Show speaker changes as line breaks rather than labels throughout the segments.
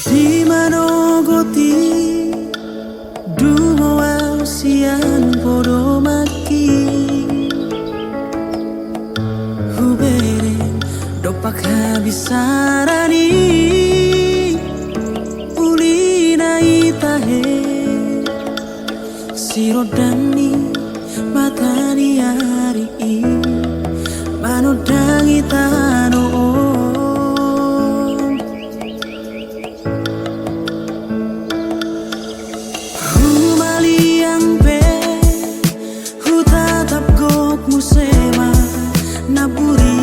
Di manogoti dumo sian podo maki hubere dopak habisarani ulina itahe sirodani matani hari manodangi tano musema naburi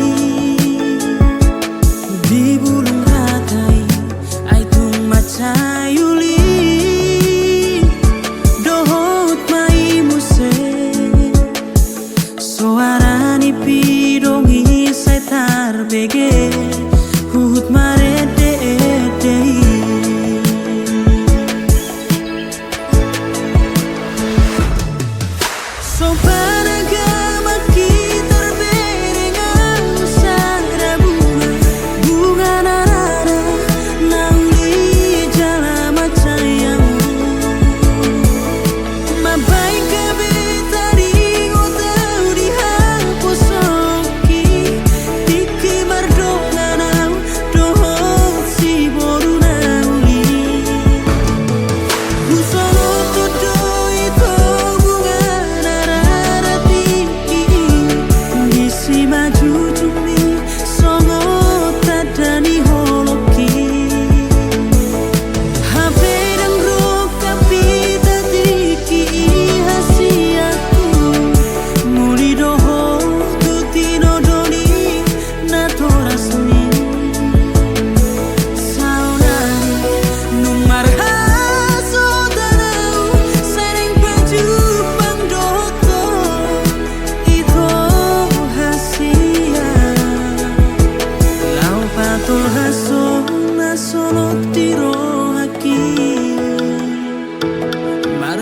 di bulung ratai aitung macayuli dohot mai muse soarani pidongi setar bege hut marede dei so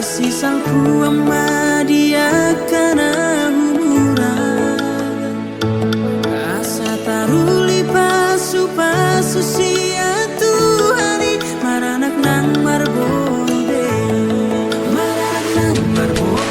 Marsisalku ama dia kana humura asa taruli pasu sia Tuhani maranak nang marbode maranak nang marbode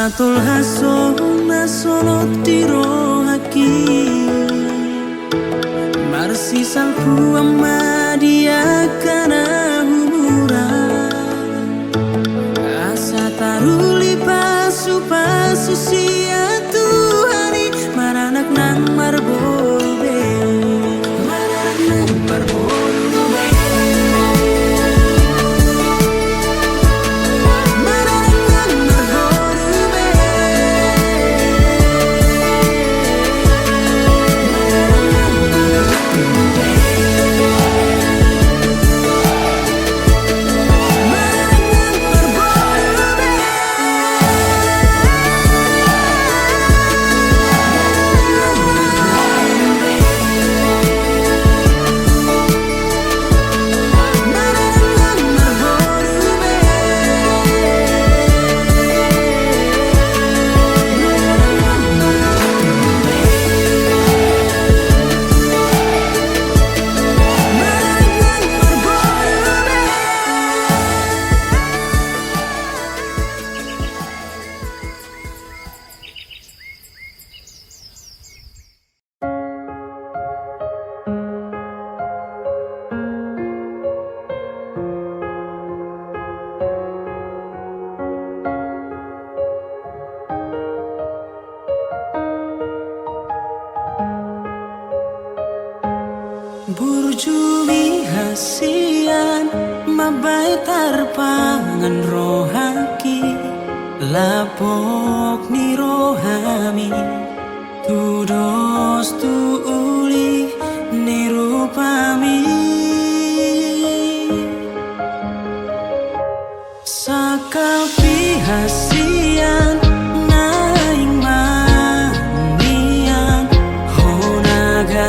Atul hasona solot dirohaki Marsisal puama dia kana humura Asa taruli pasu sia Tuhani Maranak nang marbolbe Maranak nang marbolbe Burjumi hasian mabai tarpangan rohaki lapok ni rohami tudos tu uli ni rupami sakapi hasian naing manian honagabe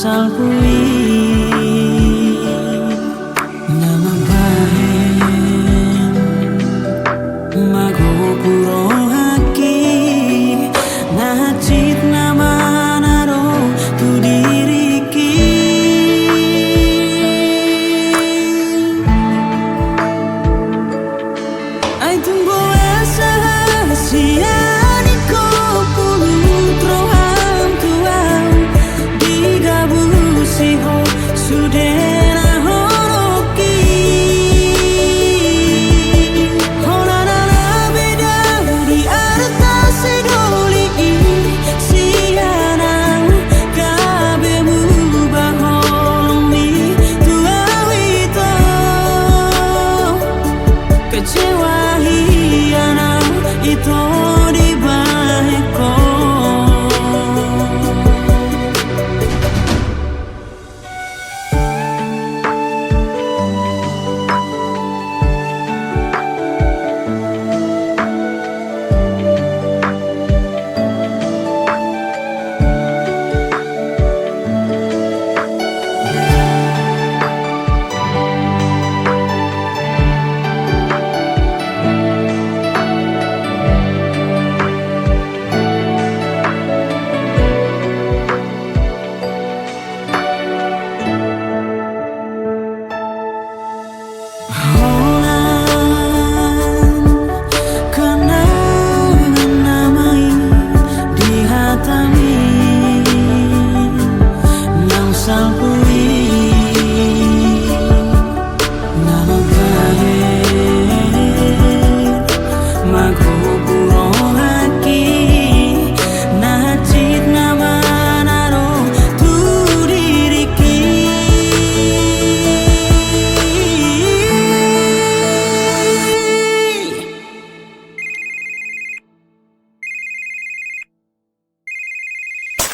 salpui nama bahen mago puro haki nachit nama naro tu diriki ai tumbo asa sia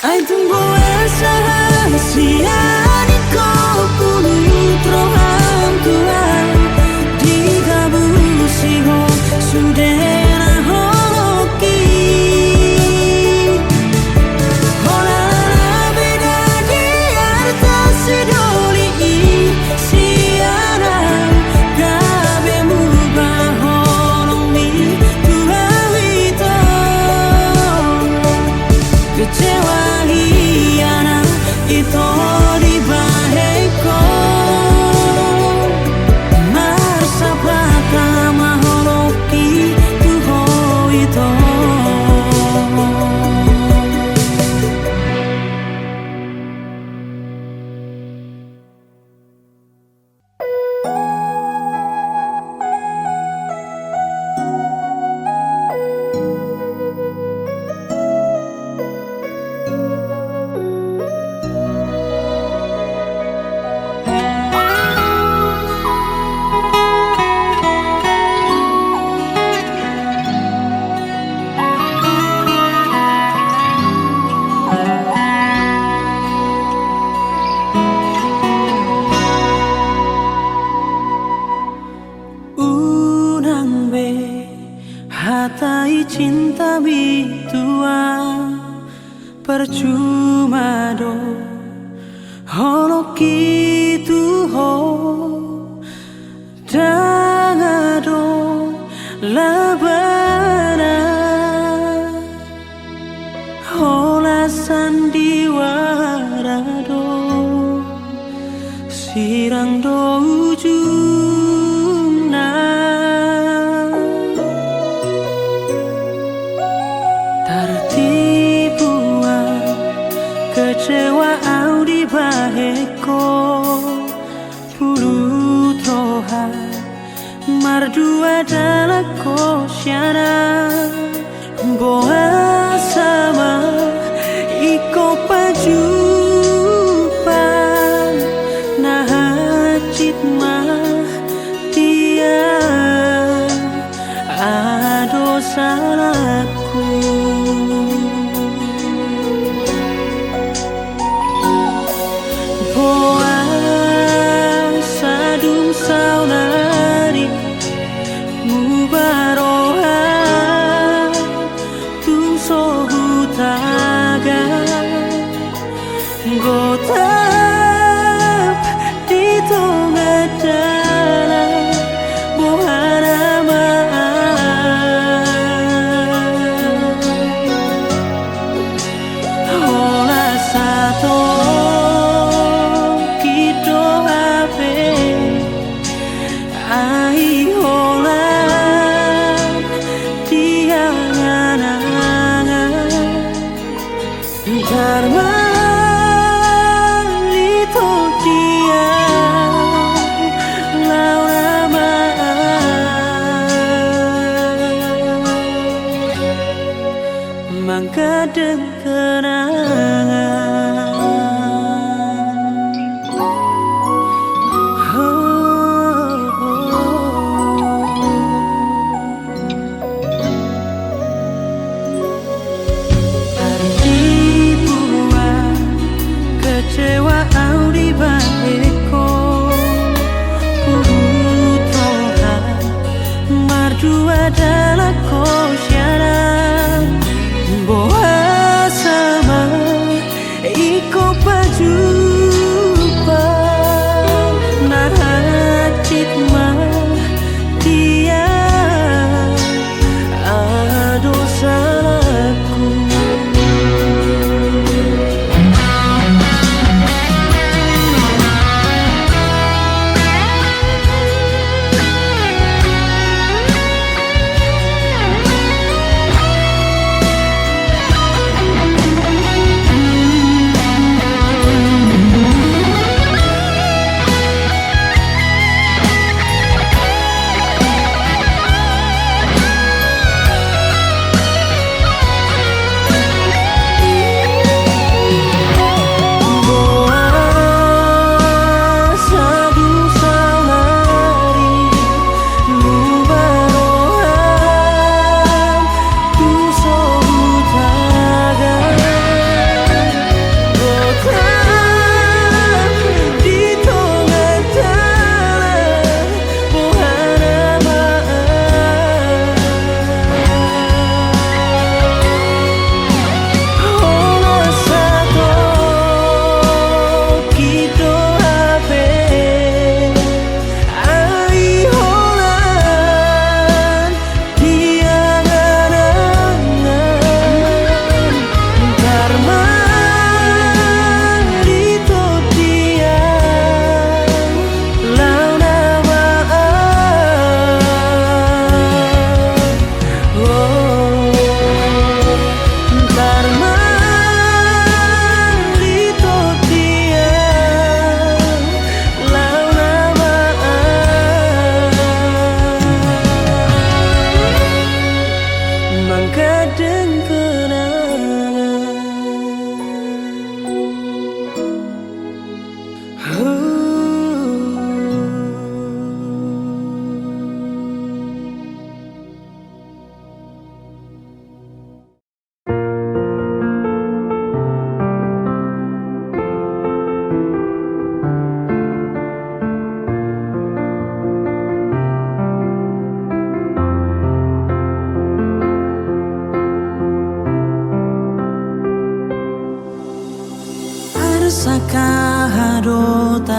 ai tumbo asa sia di kopu troham tuan di gabu siho sudena hoki hola beda di atas sidoli siara gabe mubah holong mi tuawito kecewa itu di baheko marsapaka maholoki tuho itu hatai cinta bitua percuma do holoki tuho dangado labana hola sandiwara do sirang do ujungna kecewa au di baheko pulu toha mardua dalam kosyana boa sama iko pajupan nah citma dia ado salahku saunari mubaroha tum sohutaga gota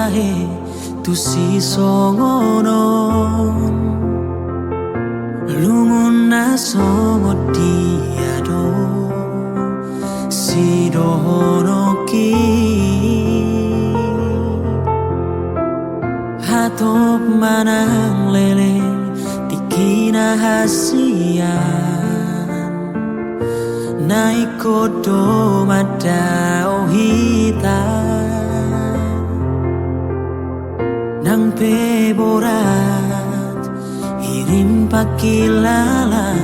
wae tu si songono lumuna songo diado si dohono ki hatop manang lele tikina hasian naikodo madao hita nang peborat hirim pakilalaan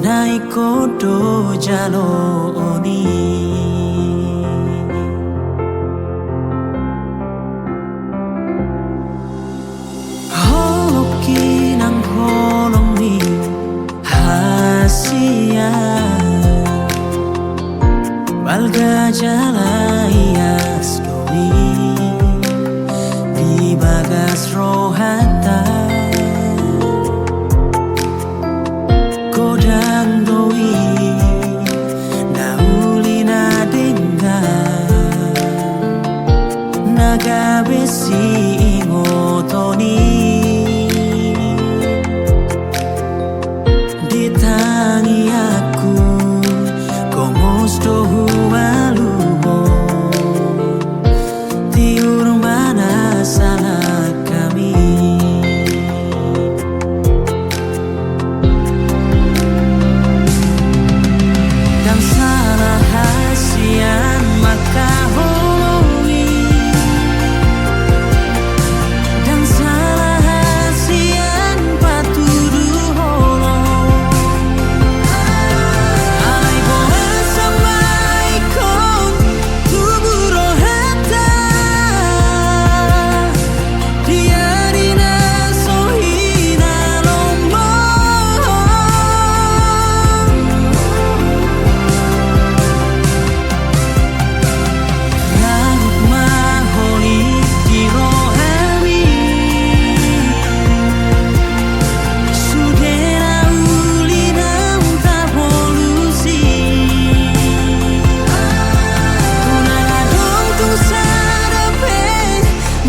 naikodo jaloni holoki nang holongi hasia balga jalayas doi di bagas rohata kodang doi naulina dengan naga besi ingotoni ditangi aku komos dohu alumo tiur mana salah kami dan salah hasian maka holongi dan salah hasian patudu holong alai boa samai kon tubuh rohata diarina sohina lombo lagut maholi di rohami sudera ulina unta polusi kunala dong tung sarape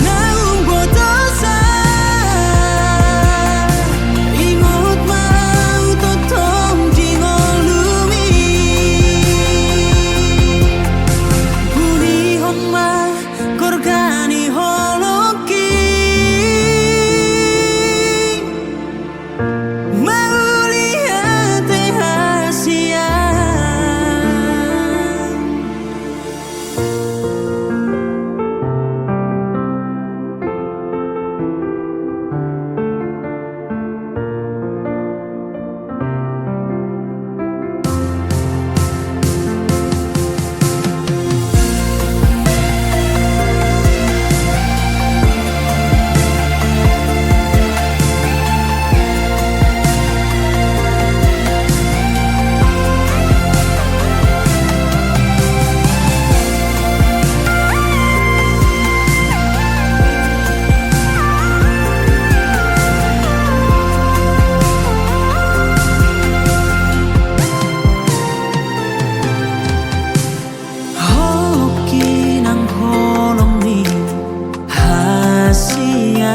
naung botosa ingot mau totong dingolumi Buni homa korgani holoki mau lihat hasian holoki nang holongi hasian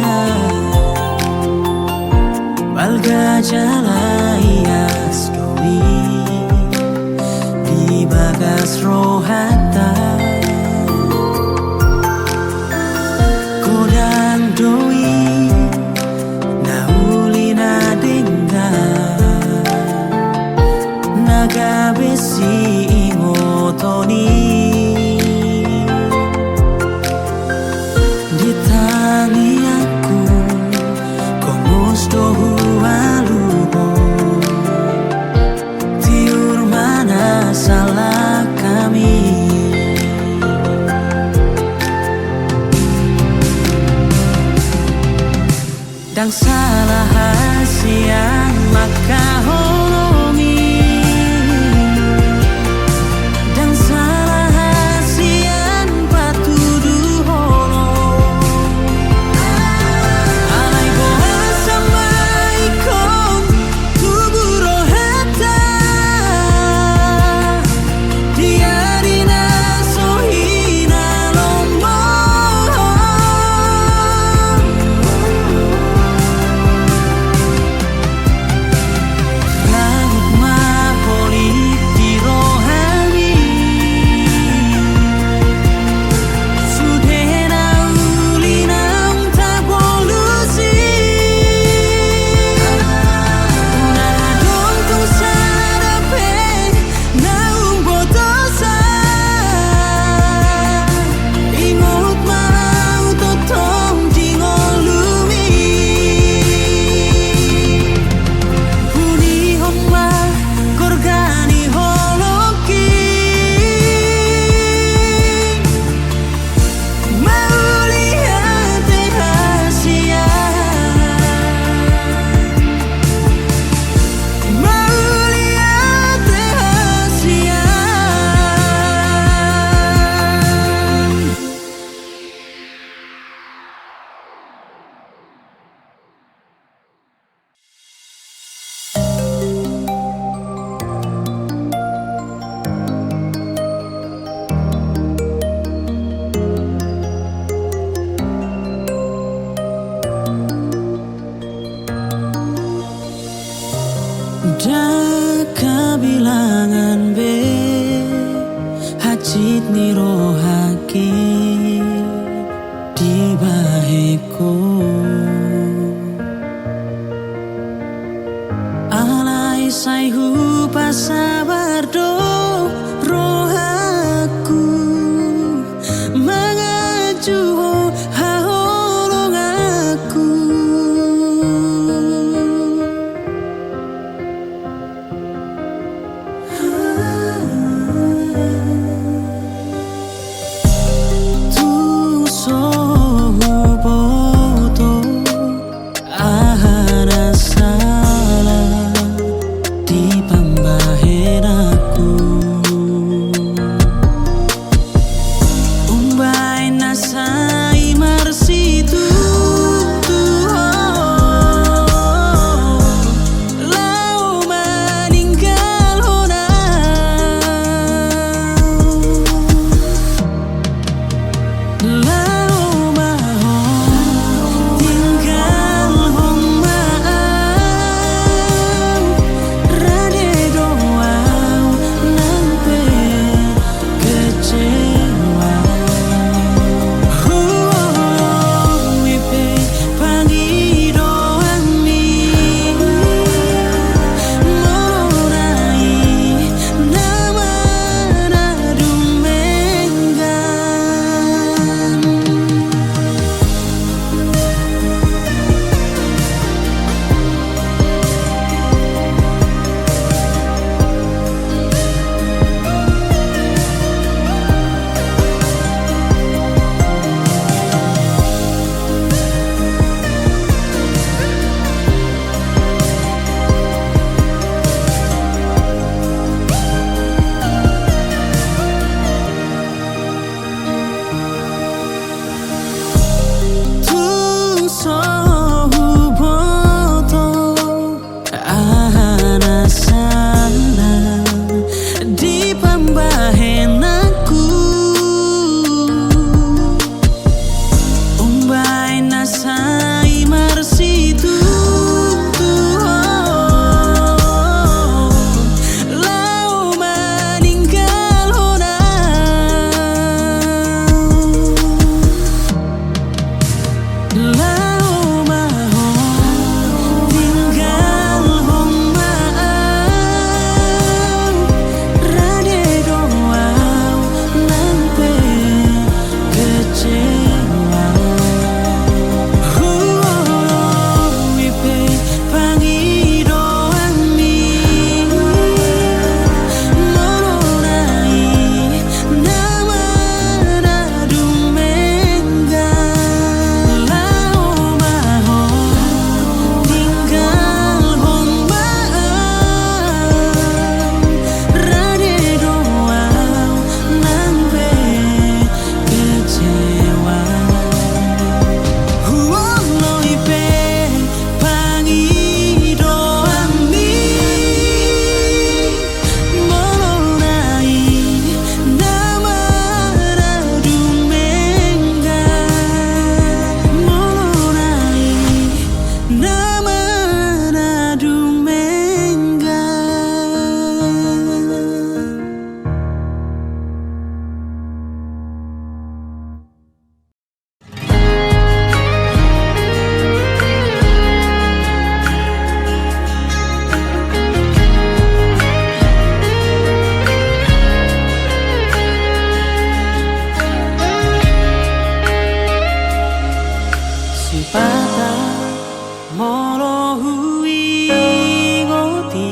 balga jalayas doi di bagas rohata kodang doi naulina dengan naga besi ingotoni ditangi aku komos dohu alumo tiur mana salah kami dan salah hasian maka holongi dan salah hasian patudu holong alai boa samai kon tubuh rohata diarina sohina lombo baheko alai sai hu pasabardo rohaku mengaju haholong aku tu sohu boto ahana salah di pambahen aku umbai nasai marsitu lau meninggal hona lau maho tinggal homa rade doau nampe kecewa wipe pangi doami morai nama nadumenggan tu sohu boto ahana salah di pambahen aku umbai nasai marsitu lau meninggal hona lau maho tinggal homa rade doau nampe kecewa wipe pangi doami morai nama nadumenggan lau maho tinggal homa rade doau nampe kecewa wipe pangi doami morai nama nadumenggan morai nama nadumenggan. Sipata molo hui ngoti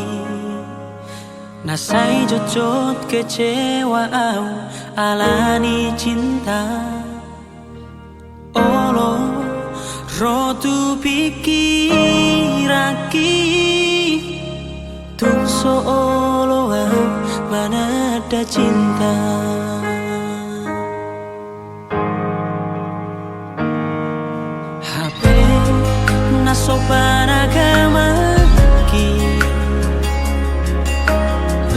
nasai jojot kecewa au alani cinta olo rotu pikiraki tung olo au mana ada cinta HP nasopan agamaki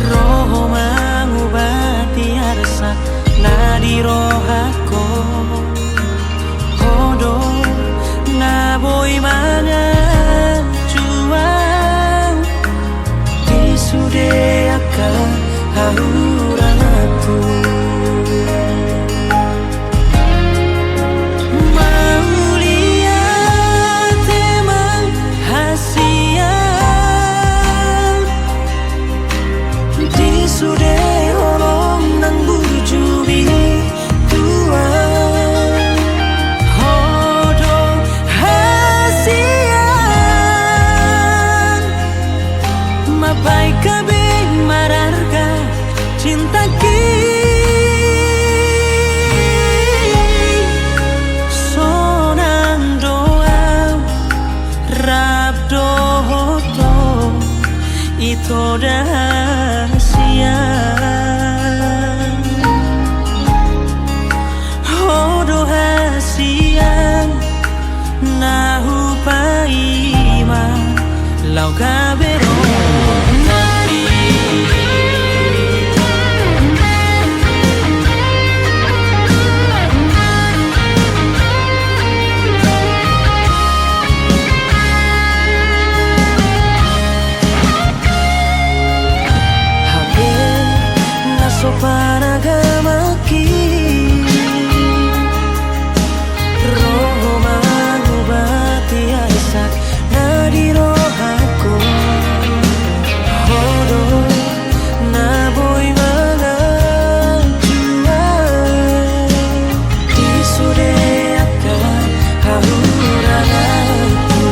roho mengubati rasa nadi rohako hodo ngaboi mangajuang disude akan hauranku mau toda rahasia. Oh rahasia na upaima lau kabero. Para gamaki roho mengobati aisak nadi rohaku hodo na boy mengajua di sudeakan hauranganku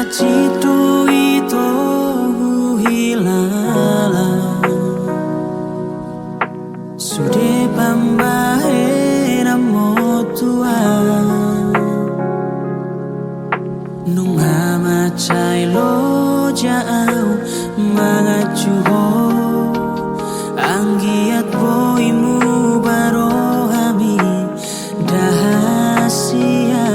Citu itu hilala sude pambahera motua nunga macai lo jauh mangacuho anggiat boimu barohami dahasia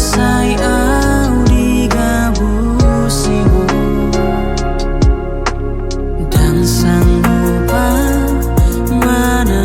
say au digabusimu dan sanggup mana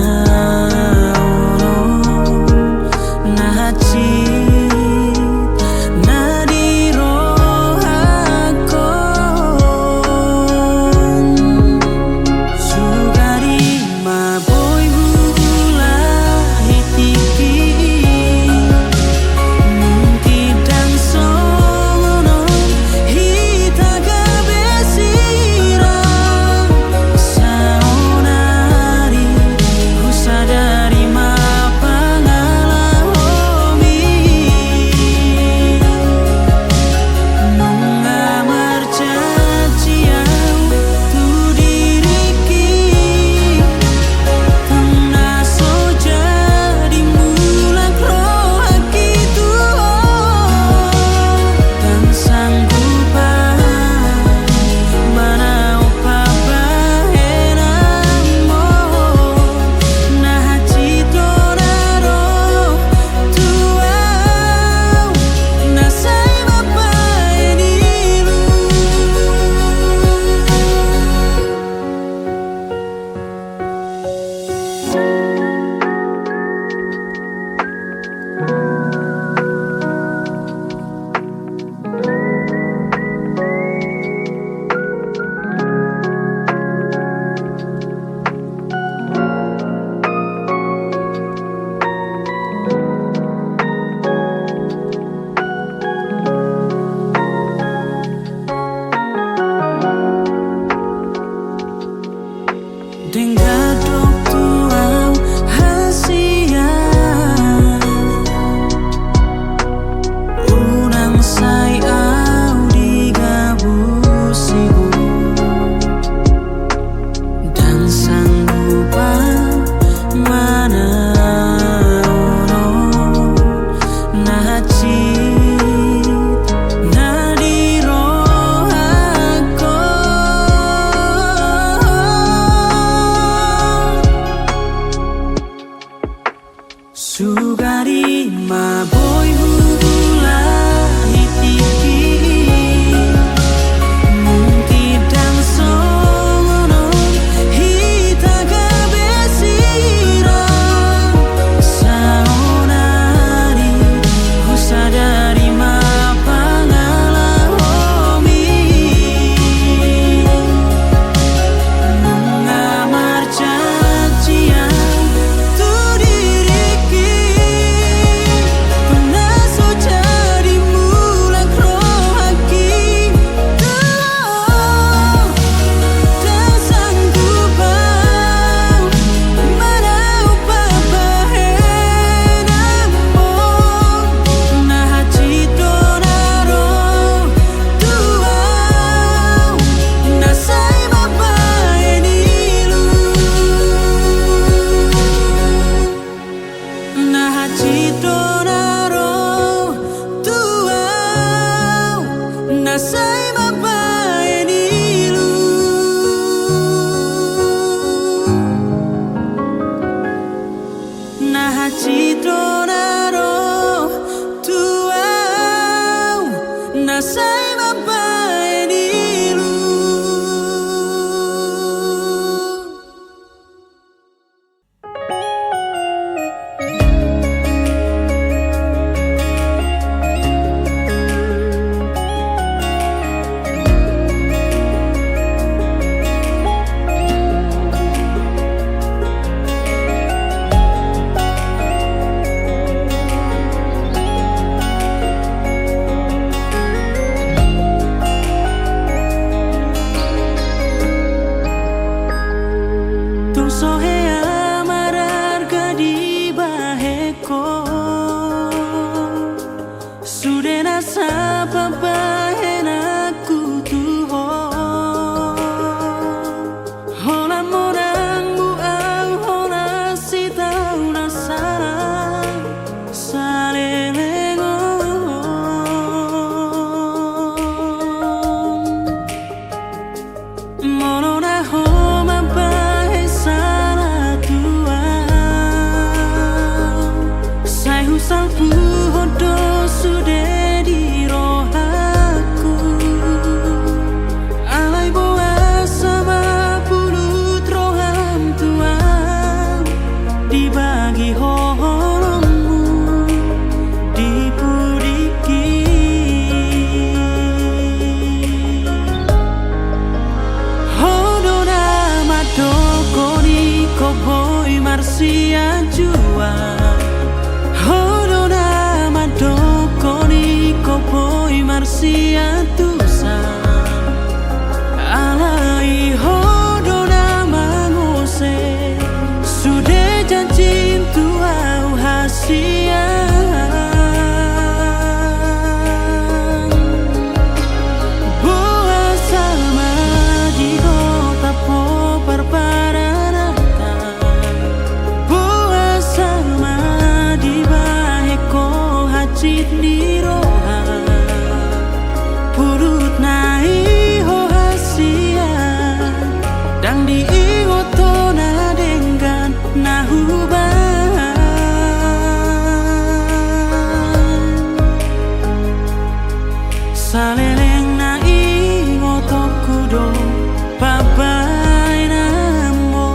nasai mapai nilu nah citro naro tuau nasai mapai nilu. Marsia jua Hodona madokoni kopoi Marsia tusa alai hodona mangose sudah janji tuau hasia boa sama di kota po perparana cit di roha purut nai ho hasia dang di iwoto na dengan nahuban saleleng na iwoto kudo pabai namo.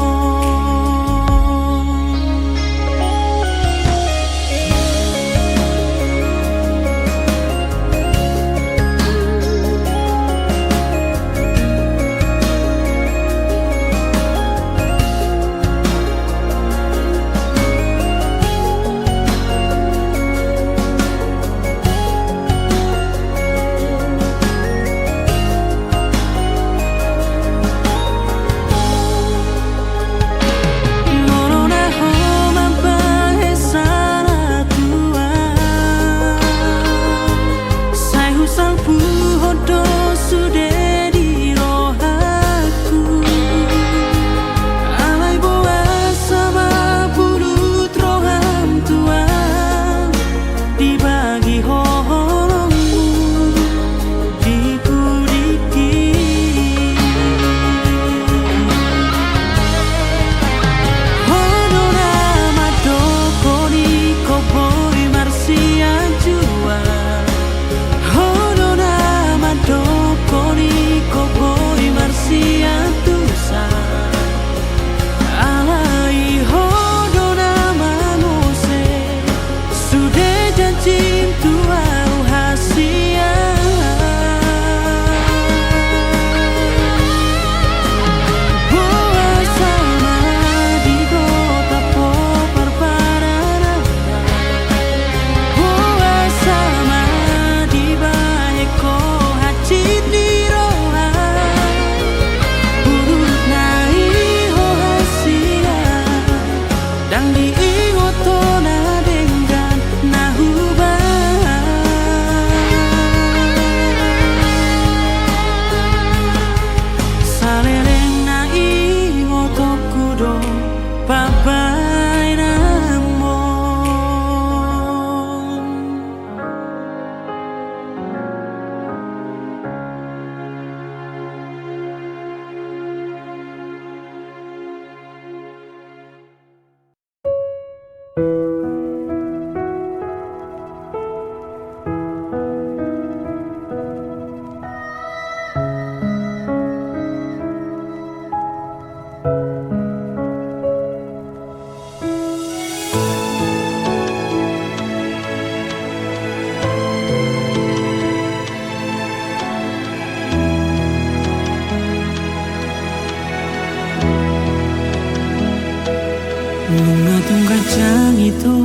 tung kacang itu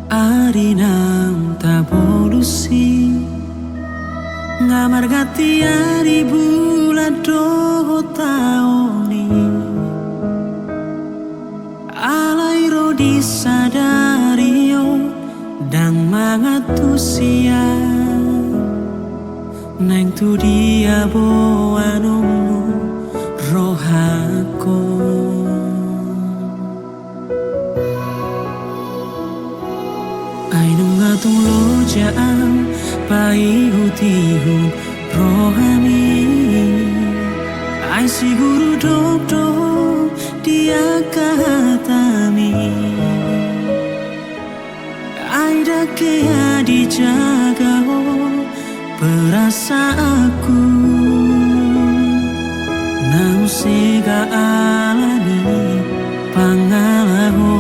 ari nam tabolusi ngamar gati ari bulan doho taoni alairo disadario dan mangatusia neng tu dia boanomu rohako Ainu ngatung lojaan pai hutihun rohami Ai siguru dokdo dia kahatami Ai dake dijaga perasaanku Nau sega alani pangalahu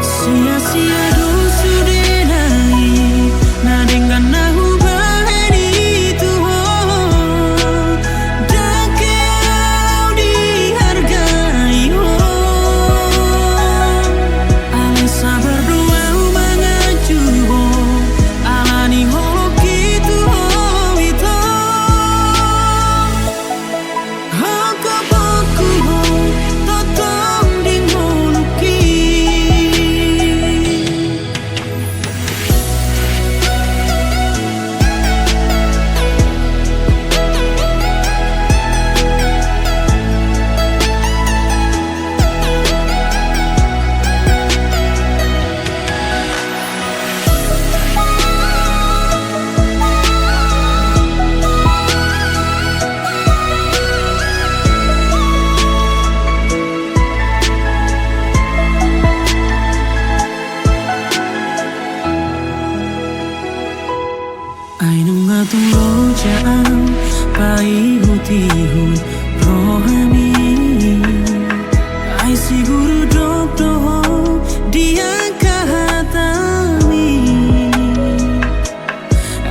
Sia-sia dosu denai na dengan nahu bahari Tuhan dake au dihargai Ale sabar doa mangaju alani holoki Tuhan itu Haka baku totong ding holoki Ainu ngatung lojaan pai hutihun rohami Ai siguru dokdo dia kahatami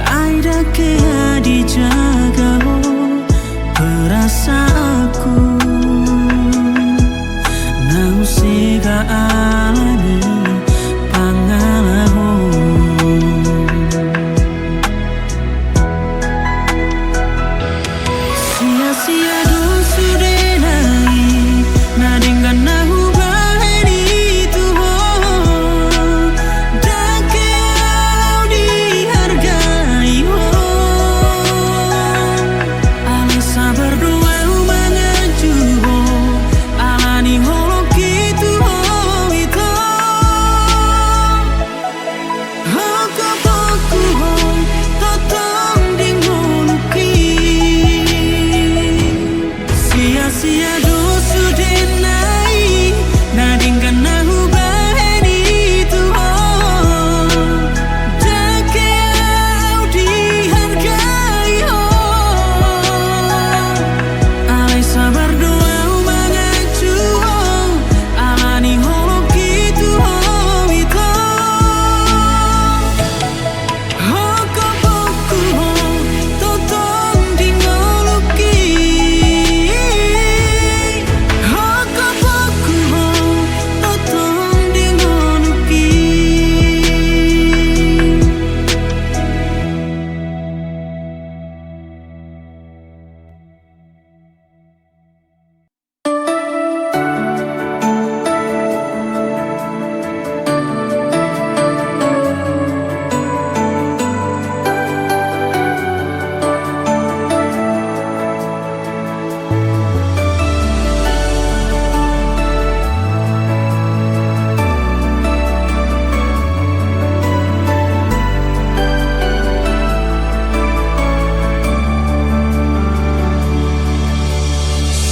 Ai dake dijaga perasaanku Nau sega alani pangalahu Sia-sia dosu denai na dengan nahu bahari Tuhan dake au dihargai Ale sabar doa mangaju alani holoki Tuhan itu Haka baku totong ding holoki Sia-sia dosu denai na dengan nahu bahari Tuhan dake au dihargai Ale sabar doa mangaju alani holoki Tuhan itu Haka baku totong ding holoki Haka baku totong ding holoki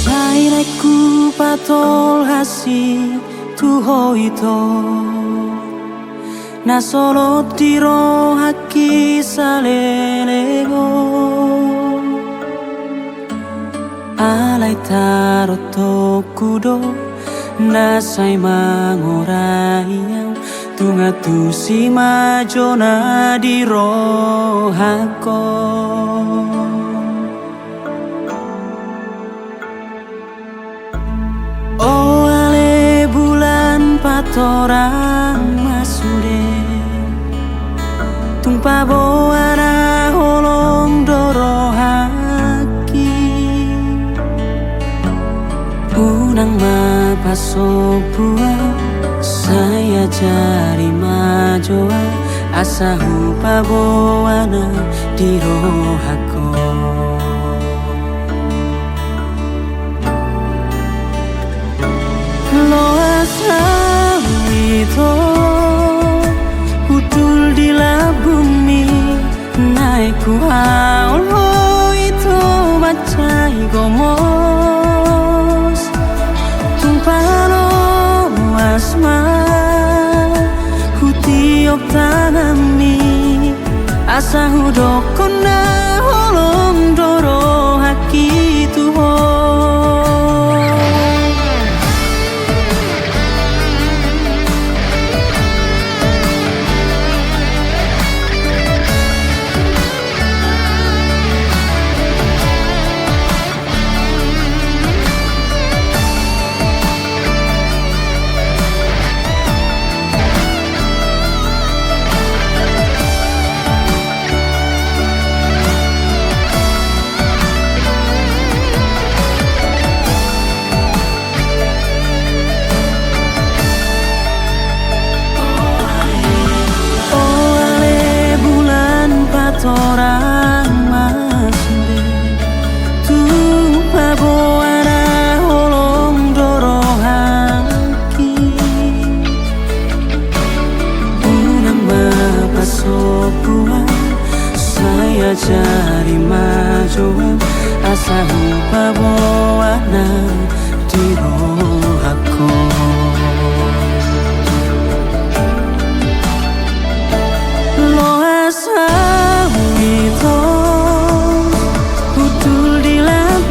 Saireku patol hasi tuho ito Na solo tiro haki salelego Alai taro tokudo Nasai mangorayang Tunga tu si majona di rohako patorang masude tumpa boana holong doro haki unang mapaso buah saya cari majoa asa hupa boana di rohako lo asa itu utul di bumi naik ku haul ho itu macai gomos tumpano asma hutiop tanami asa hudokona holom doro haki tuho orang masde tupa boana holong doro haki unang mapaso buah saya cari majoa asa hupa boana di rohako lo asa itu utul di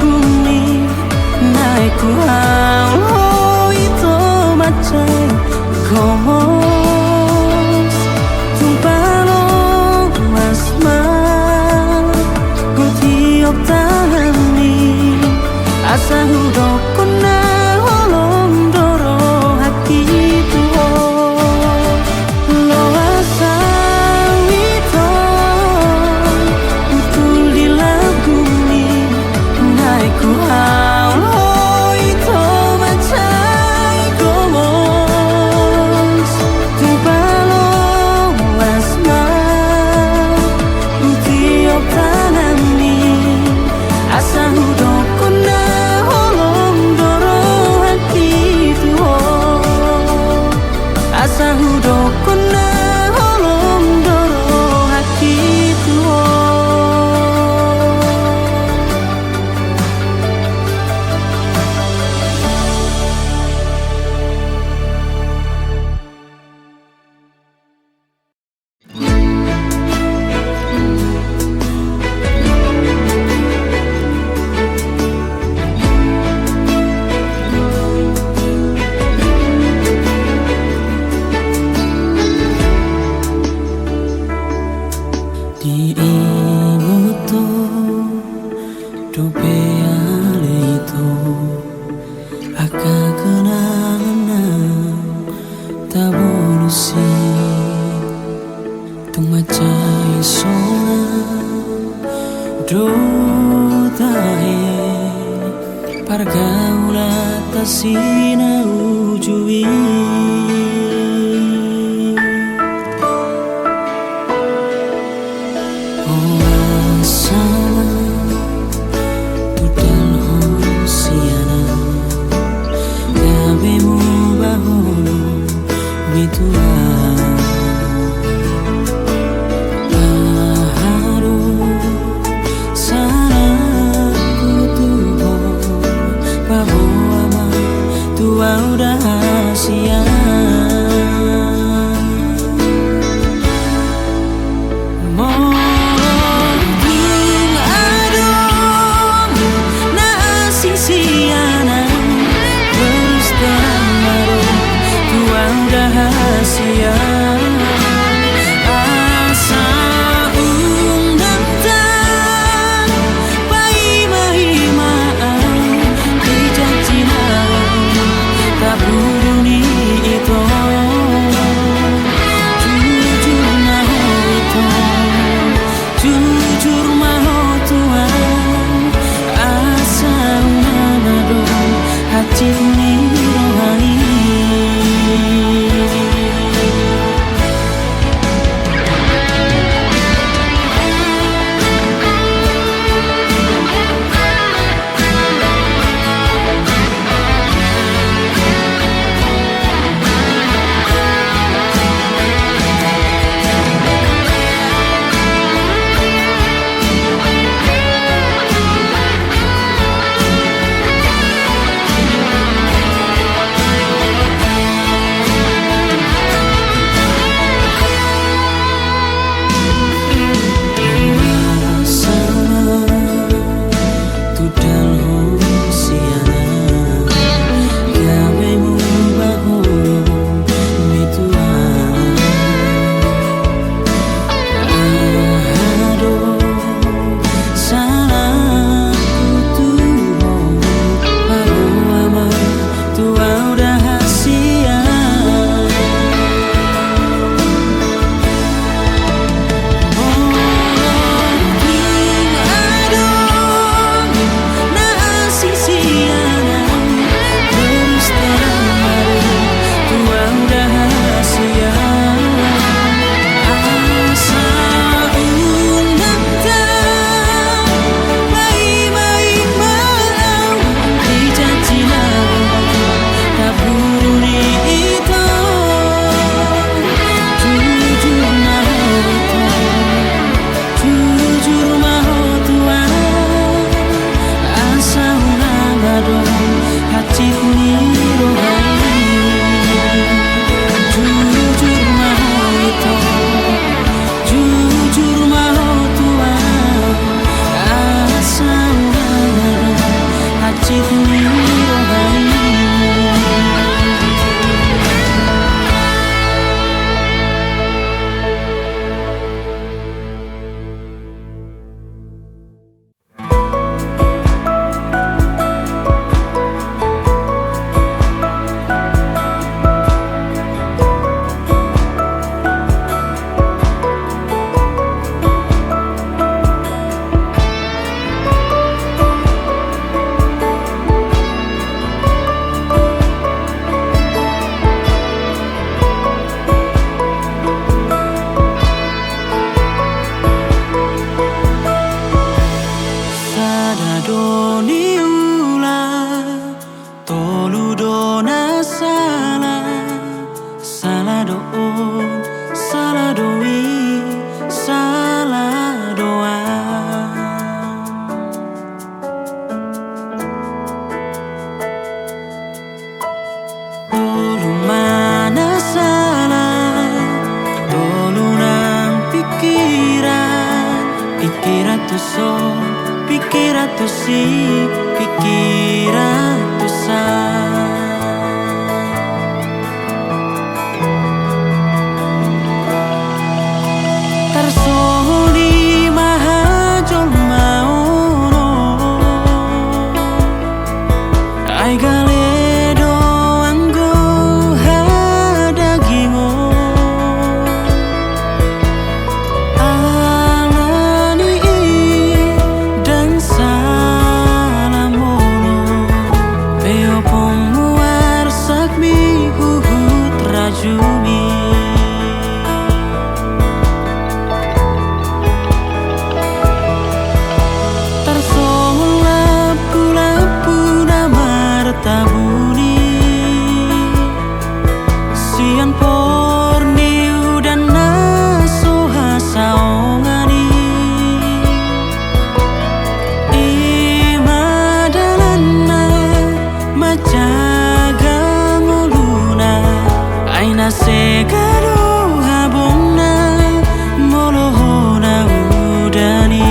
bumi naik ku haul ho itu macai gomos tumpano asma ku tiop tanami asa hudokona holong doro haki tuho lo asa ku haul ho itu macai gomos tumpano asma utiop tanami asa hudokona holong doro haki tuho asa hudokona holong doro haki tuho di imuto dope ale itu aka kenangan tabonusi tung macai sola do tahe pargaula tasina ujui sia tu si pikiran tu sa tersohoni mahajol mauno ai galedo anggo hadagingo alani dan salamono peo penguar sakmi huhut rajumi tabuni sian porni udan naso hasaongani imadalana majaga ngoluna aina segado habona molohona udani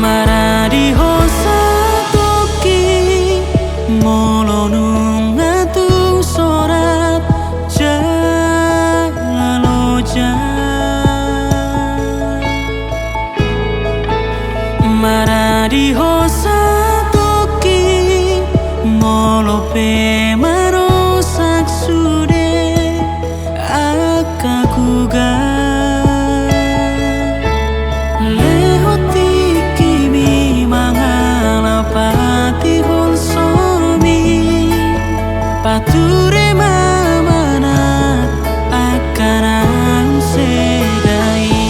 maradi hosa toki molonung atung sorat jalaloja maradi hosa toki molope marosak sude akakuga pature mamana akan ang segai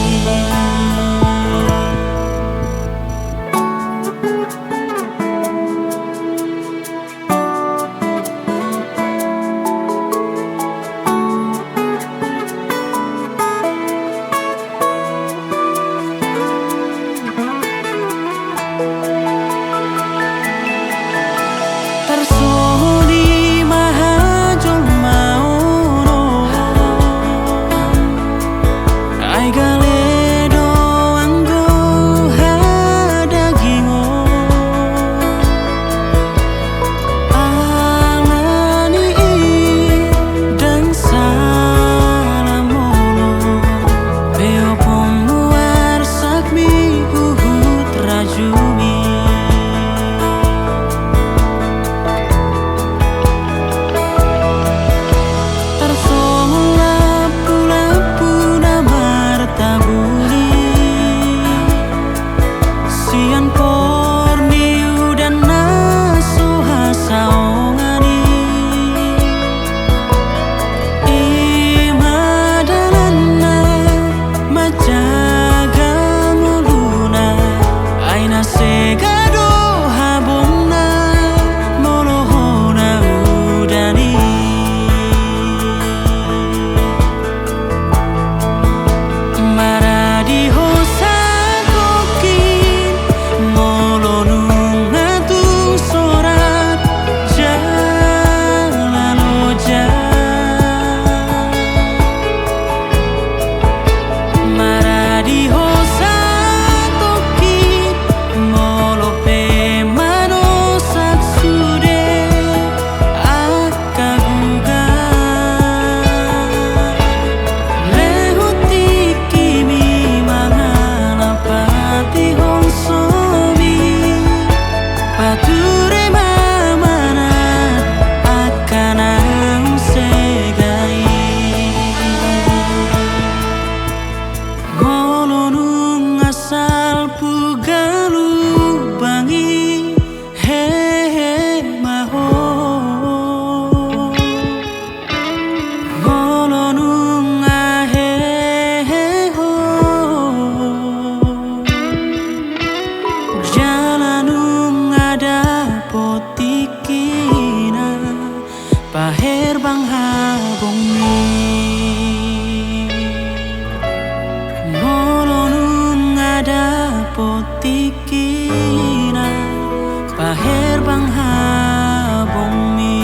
paher bang habong mi molonung ada potikina paher bang habong mi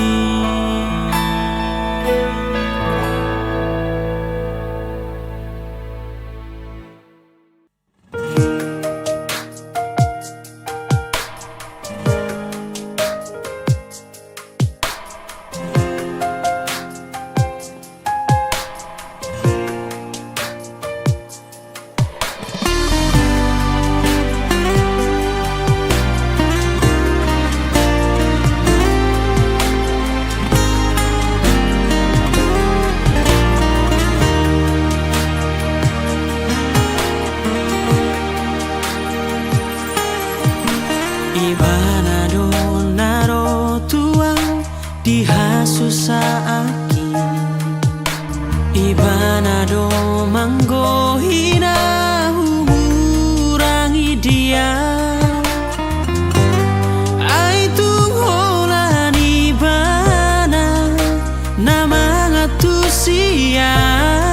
tu siang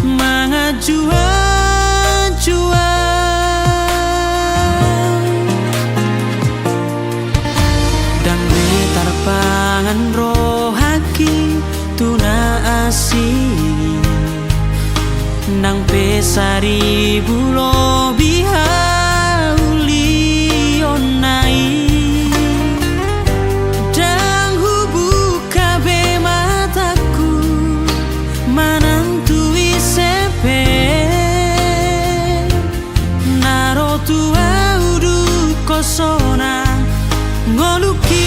mengajuan dan betar pangan rohaki tuna asih nang pesari bulo bihauli onai dang hubu kabe mataku manantui sepe naro tua udu kosona ngoluki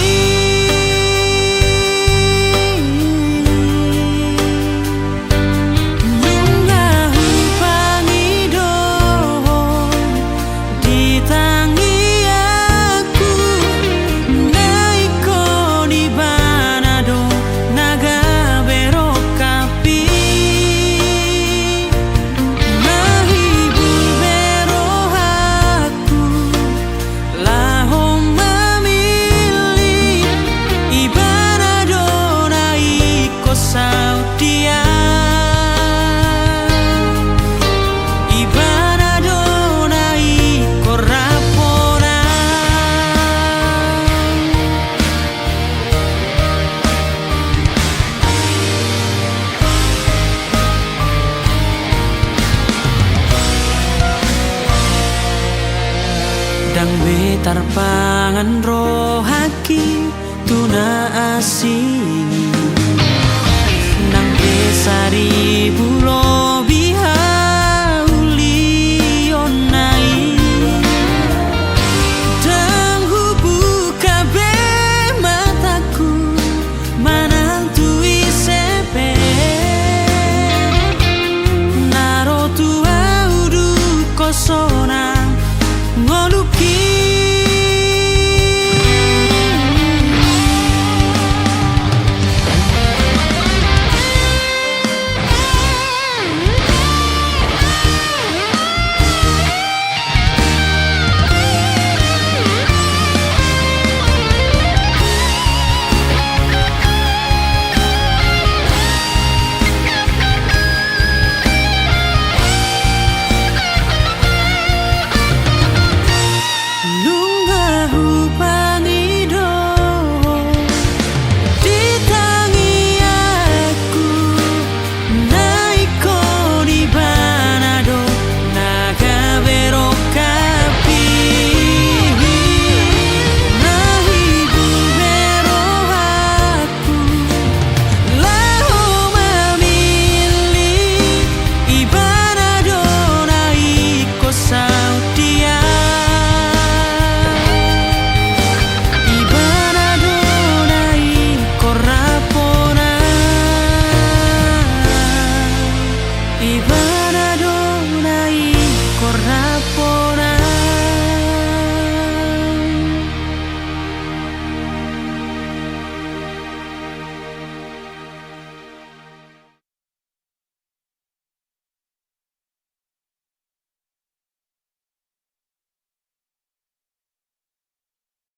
dang betar pangan rohaki tuna asih